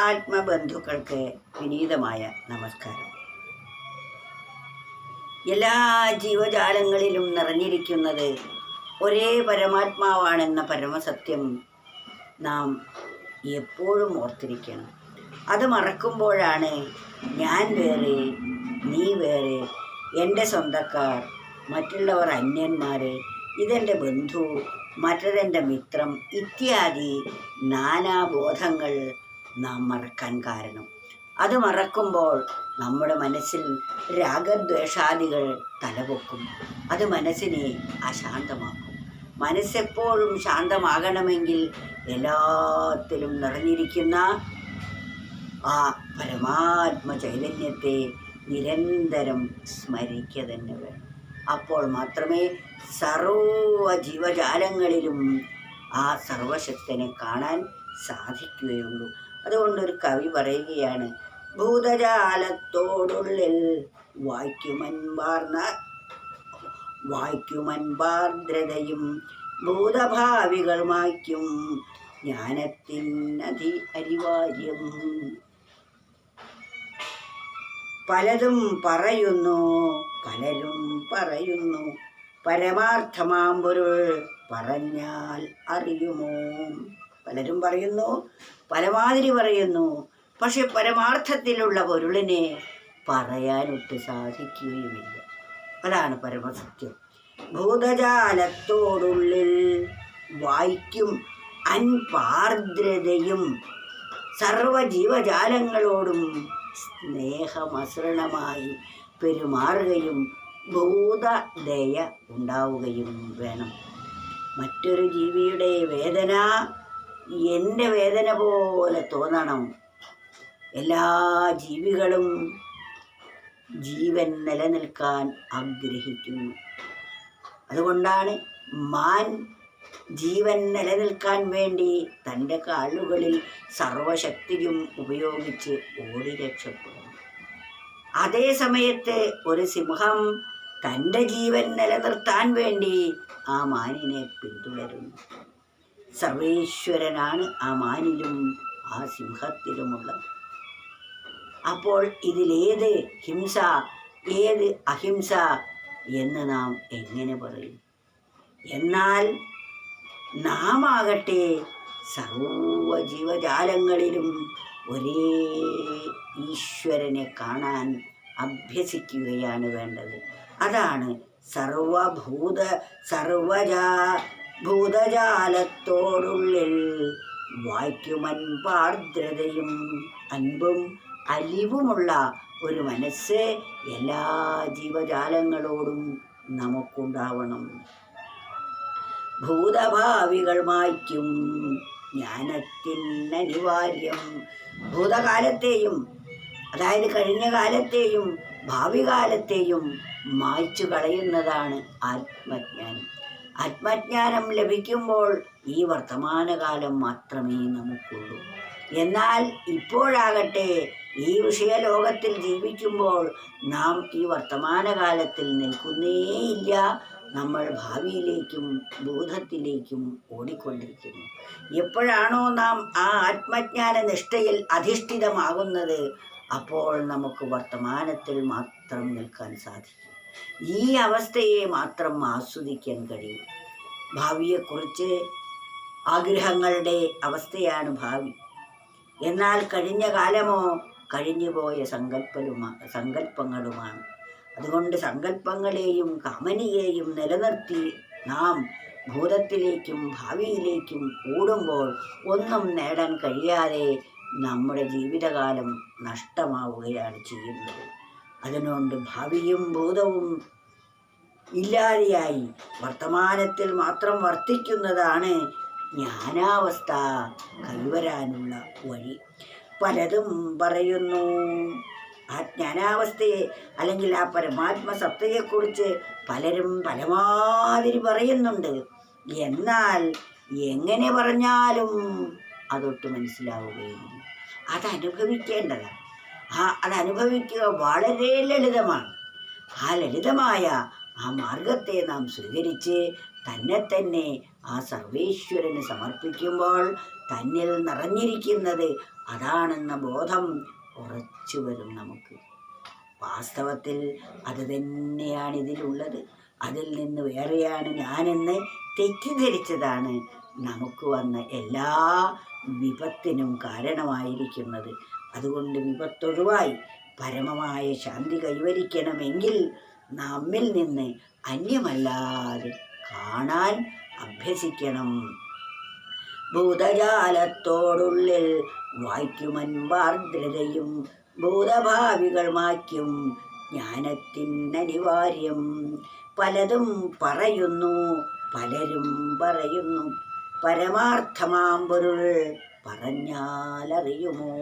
ആത്മബന്ധുക്കൾക്ക് വിനീതമായ നമസ്കാരം. എല്ലാ ജീവജാലങ്ങളിലും നിറഞ്ഞിരിക്കുന്നത് ഒരേ പരമാത്മാവാണെന്ന പരമസത്യം നാം എപ്പോഴും ഓർത്തിരിക്കണം. അത് മറക്കുമ്പോഴാണ് ഞാൻ വേറെ, നീ വേറെ, എൻ്റെ സ്വന്തക്കാർ, മറ്റുള്ളവർ അന്യന്മാർ, ഇതെൻ്റെ ബന്ധു, മറ്റൊരെൻ്റെ മിത്രം ഇത്യാദി നാനാബോധങ്ങൾ നാം മറക്കാൻ കാരണം. അത് മറക്കുമ്പോൾ നമ്മുടെ മനസ്സിൽ രാഗദ്വേഷാദികൾ തലപൊക്കും. അത് മനസ്സിനെ അശാന്തമാക്കും. മനസ്സെപ്പോഴും ശാന്തമാകണമെങ്കിൽ എല്ലാത്തിലും നിറഞ്ഞിരിക്കുന്ന ആ പരമാത്മ ചൈതന്യത്തെ നിരന്തരം സ്മരിക്കുക തന്നെ വേണം. അപ്പോൾ മാത്രമേ സർവ ജീവജാലങ്ങളിലും ആ സർവശക്തനെ കാണാൻ സാധിക്കുകയുള്ളൂ. അതുകൊണ്ടൊരു കവി പറയുകയാണ്, ഭൂതജാലത്തോടുള്ളിൽ വായിക്കുമൻപാർദ്രതയും ഭൂതഭാവികൾ മായ്ക്കും ജ്ഞാനത്തിനധി അനിവാര്യം. പലതും പറയുന്നു, പലരും പറയുന്നു, പരമാർത്ഥമാം പൊരുൾ പറഞ്ഞാൽ അറിയുമോ. പലരും പറയുന്നു, പലമാതിരി പറയുന്നു, പക്ഷെ പരമാർത്ഥത്തിലുള്ള പൊരുളിനെ പറയാനൊട്ട് സാധിക്കുകയുമില്ല. അതാണ് പരമസത്യം. ഭൂതജാലത്തോടുള്ളിൽ വായിക്കും അൻപാർദ്രതയും സർവജീവജാലങ്ങളോടും സ്നേഹമസൃണമായി പെരുമാറുകയും ഭൂതദയ ഉണ്ടാവുകയും വേണം. മറ്റൊരു ജീവിയുടെ വേദന എൻ്റെ വേദന പോലെ തോന്നണം. എല്ലാ ജീവികളും ജീവൻ നിലനിൽക്കാൻ ആഗ്രഹിക്കുന്നു. അതുകൊണ്ടാണ് മാൻ ജീവൻ നിലനിൽക്കാൻ വേണ്ടി തൻ്റെ കാലുകളിൽ സർവശക്തിയും ഉപയോഗിച്ച് ഓടി രക്ഷപ്പെടുന്നു. അതേ സമയത്ത് ഒരു സിംഹം തൻ്റെ ജീവൻ നിലനിർത്താൻ വേണ്ടി ആ മാനിനെ പിന്തുടരുന്നു. സർവേശ്വരനാണ് ആ മാനിലും ആ സിംഹത്തിലുമുള്ളത്. അപ്പോൾ ഇതിലേത് ഹിംസ, ഏത് അഹിംസ എന്ന് നാം എങ്ങനെ പറയും? എന്നാൽ നാം ആകട്ടെ സർവ ജീവജാലങ്ങളിലും ഒരേ ഈശ്വരനെ കാണാൻ അഭ്യസിക്കുകയാണ് വേണ്ടത്. അതാണ് ഭൂതജാലത്തോടുള്ളിൽ വായിക്കുമൻപാർദ്രതയും അൻപും അലിവുമുള്ള ഒരു മനസ്സ് എല്ലാ ജീവജാലങ്ങളോടും നമുക്കുണ്ടാവണം. ഭൂതഭാവികൾ മായ്ക്കും ജ്ഞാനത്തിനനിവാര്യം. ഭൂതകാലത്തെയും, അതായത് കഴിഞ്ഞ കാലത്തെയും ഭാവി കാലത്തെയും മായ്ച്ചു കളയുന്നതാണ് ആത്മജ്ഞാനം. ആത്മജ്ഞാനം ലഭിക്കുമ്പോൾ ഈ വർത്തമാനകാലം മാത്രമേ നമുക്കുള്ളൂ. എന്നാൽ ഇപ്പോഴാകട്ടെ ഈ വിഷയലോകത്തിൽ ജീവിക്കുമ്പോൾ നാം ഈ വർത്തമാനകാലത്തിൽ നിൽക്കുന്നേയില്ല. നമ്മൾ ഭാവിയിലേക്കും ഭൂതത്തിലേക്കും ഓടിക്കൊണ്ടിരിക്കുന്നു. എപ്പോഴാണോ നാം ആ ആത്മജ്ഞാന നിഷ്ഠയിൽ അധിഷ്ഠിതമാകുന്നത്, അപ്പോൾ നമുക്ക് വർത്തമാനത്തിൽ മാത്രം നിൽക്കാൻ സാധിക്കും. ഈ അവസ്ഥയെ മാത്രം ആസ്വദിക്കാൻ കഴിയും. ഭാവിയെക്കുറിച്ച് ആഗ്രഹങ്ങളുടെ അവസ്ഥയാണ് ഭാവി. എന്നാൽ കഴിഞ്ഞ കാലമോ കഴിഞ്ഞുപോയ സങ്കല്പങ്ങളുമാണ്. അതുകൊണ്ട് സങ്കല്പങ്ങളെയും കാമനയെയും നിലനിർത്തി നാം ഭൂതത്തിലേക്കും ഭാവിയിലേക്കും ഓടുമ്പോൾ ഒന്നും നേടാൻ കഴിയാതെ നമ്മുടെ ജീവിതകാലം നഷ്ടമാവുകയാണ് ചെയ്യുന്നത്. അതുകൊണ്ട് ഭാവിയും ഭൂതവും ഇല്ലാതെയായി വർത്തമാനത്തിൽ മാത്രം വർത്തിക്കുന്നതാണ് ജ്ഞാനാവസ്ഥ കൈവരാനുള്ള വഴി. പലതും പറയുന്നു. ആ ജ്ഞാനാവസ്ഥയെ അല്ലെങ്കിൽ ആ പരമാത്മസത്തയെക്കുറിച്ച് പലരും പലമാതിരി പറയുന്നുണ്ട്. എന്നാൽ എങ്ങനെ പറഞ്ഞാലും അതൊട്ട് മനസ്സിലാവുകയില്ല. അതനുഭവിക്കേണ്ടതാണ്. അതനുഭവിക്കുക വളരെ ലളിതമാണ്. ആ ലളിതമായ ആ മാർഗത്തെ നാം സ്വീകരിച്ച് തന്നെ തന്നെ ആ സർവേശ്വരന് സമർപ്പിക്കുമ്പോൾ തന്നിൽ നിറഞ്ഞിരിക്കുന്നത് അതാണെന്ന ബോധം ഉറച്ചു വരും നമുക്ക്. വാസ്തവത്തിൽ അത് തന്നെയാണ് ഇതിലുള്ളത്. അതിൽ നിന്ന് വേറെയാണ് ഞാനെന്ന് തെറ്റിദ്ധരിച്ചതാണ് നമുക്ക് വന്ന എല്ലാ വിപത്തിനും കാരണമായിരിക്കുന്നത്. അതുകൊണ്ട് വിപത്തൊഴിവായി പരമമായ ശാന്തി കൈവരിക്കണമെങ്കിൽ നമ്മിൽ നിന്ന് അന്യമല്ലാതെ കാണാൻ അഭ്യസിക്കണം. ഭൂതജാലത്തോടുള്ളിൽ വായിക്കുമൻപാർദ്രതയും ഭൂതഭാവികൾ മായ്ക്കും ജ്ഞാനത്തിനനിവാര്യം. പലതും പറയുന്നു, പലരും പറയുന്നു, പരമാർത്ഥമാം പൊരുൾ പറഞ്ഞാലറിയുമോ?